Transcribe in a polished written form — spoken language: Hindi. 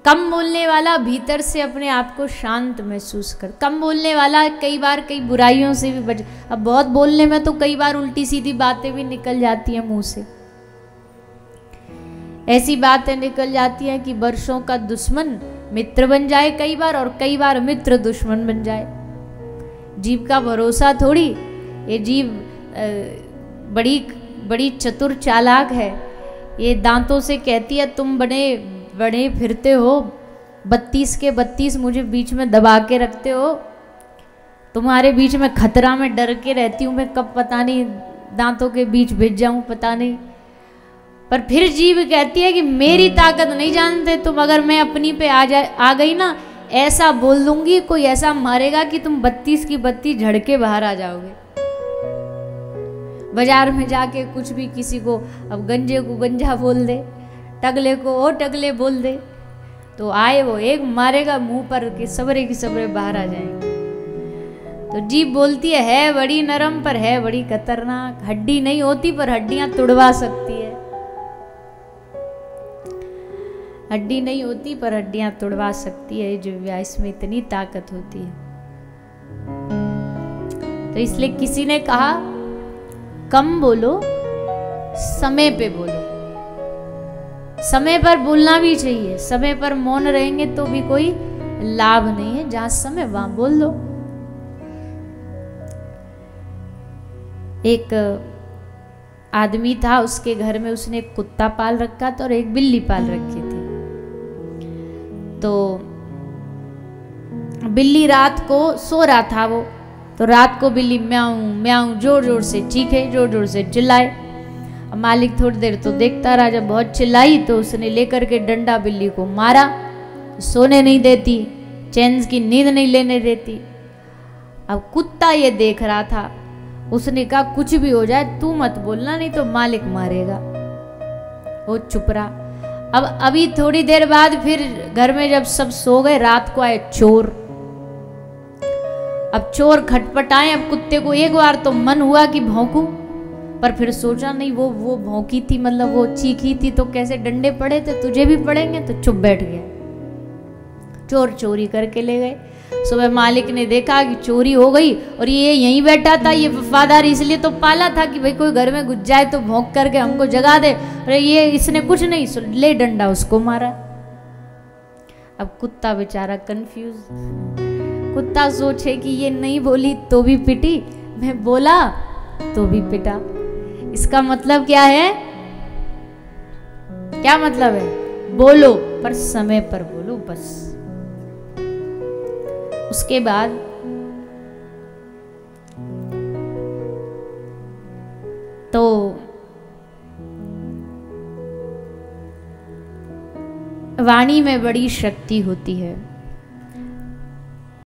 कम बोलने वाला भीतर से अपने आप को शांत महसूस कर। कम बोलने वाला कई बार कई बुराइयों से भी बच। अब बहुत बोलने में तो कई बार उल्टी सीधी बातें भी निकल जाती हैं मुंह से। ऐसी बातें निकल जाती हैं कि वर्षों का दुश्मन मित्र बन जाए कई बार, और कई बार मित्र दुश्मन बन जाए। जीभ का भरोसा थोड़ी। ये जीभ बड़ी बड़ी चतुर चालाक है। ये दांतों से कहती है तुम बड़े बड़े फिरते हो, 32 के 32 मुझे बीच में दबा के रखते हो, तुम्हारे बीच में खतरा में डर के रहती हूँ मैं, कब पता नहीं दांतों के बीच भिज जाऊँ पता नहीं। पर फिर जीभ कहती है कि मेरी ताकत नहीं जानते तुम, अगर मैं अपनी पे आ गई ना, ऐसा बोल दूंगी, कोई ऐसा मारेगा कि तुम 32 की 32 झड़के बाहर आ जाओगे। बाजार में जाके कुछ भी किसी को, अब गंजे को गंजा बोल दे, टगले को ओ टगले बोल दे, तो आए वो एक मारेगा मुंह पर कि सबरे की सबरे बाहर आ जाएंगे। तो जीभ बोलती है बड़ी नरम पर है बड़ी खतरनाक। हड्डी नहीं होती पर हड्डियां तुड़वा सकती है। हड्डी नहीं होती पर हड्डियां तुड़वा सकती है। जो इसमें इतनी ताकत होती है। तो इसलिए किसी ने कहा कम बोलो, समय पे बोलो। समय पर बोलना भी चाहिए। समय पर मौन रहेंगे तो भी कोई लाभ नहीं है। जहां समय वहां बोल दो। एक आदमी था, उसके घर में उसने एक कुत्ता पाल रखा था और एक बिल्ली पाल रखी थी। तो बिल्ली रात को सो रहा था वो, तो रात को बिल्ली म्याऊं म्याऊं जोर जोर से चीखे, जोर जोर से चिल्लाए। अब मालिक थोड़ी देर तो देखता रहा, जब बहुत चिल्लाई तो उसने लेकर के डंडा बिल्ली को मारा। सोने नहीं देती, चैन की नींद नहीं लेने देती। अब कुत्ता ये देख रहा था, उसने कहा कुछ भी हो जाए तू मत बोलना, नहीं तो मालिक मारेगा। वो चुप रहा। अब अभी थोड़ी देर बाद फिर घर में जब सब सो गए, रात को आए चोर। अब चोर खटपटाए। अब कुत्ते को एक बार तो मन हुआ कि भौंकूं, पर फिर सोचा नहीं, वो भौंकी थी, मतलब वो चीखी थी, तो कैसे डंडे पड़े थे तुझे भी पड़ेंगे, तो चुप बैठ गया। चोर चोरी करके ले गए। सुबह मालिक ने देखा कि चोरी हो गई और ये यहीं बैठा था। ये वफादार इसलिए तो पाला था कि भाई कोई घर में घुस जाए तो भौंक करके हमको जगा दे। अरे ये इसने कुछ नहीं, ले डंडा उसको मारा। अब कुत्ता बेचारा कंफ्यूज। कुत्ता सोचे कि ये नहीं बोली तो भी पिटी, मैं बोला तो भी पिटा। इसका मतलब क्या है? क्या मतलब है? बोलो पर समय पर बोलो बस। उसके बाद तो वाणी में बड़ी शक्ति होती है।